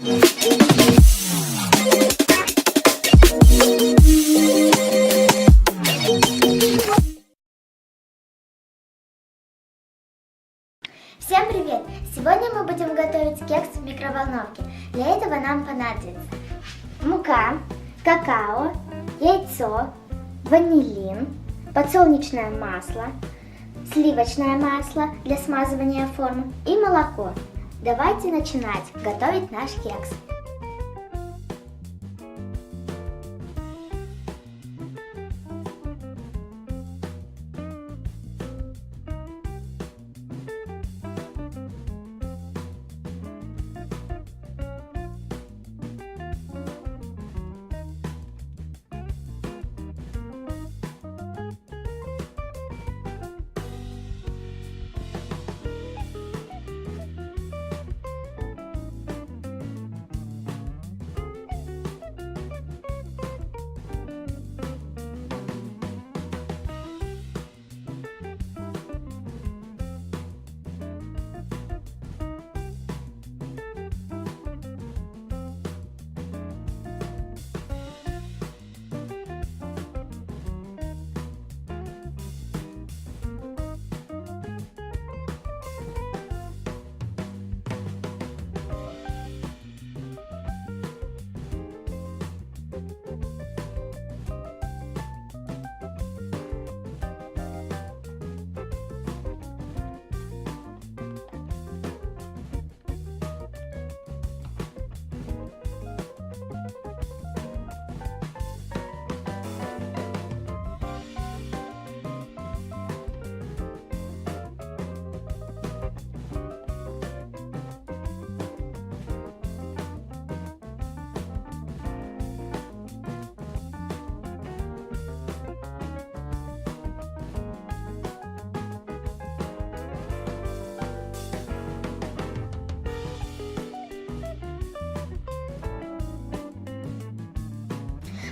Всем привет! Сегодня мы будем готовить кекс в микроволновке. Для этого нам понадобится мука, какао, яйцо, ванилин, подсолнечное масло, сливочное масло для смазывания формы и молоко. Давайте начинать готовить наш кекс.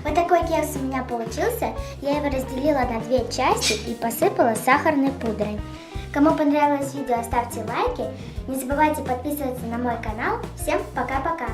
Вот такой кекс у меня получился. Я его разделила на две части и посыпала сахарной пудрой. Кому понравилось видео, ставьте лайки. Не забывайте подписываться на мой канал. Всем пока-пока!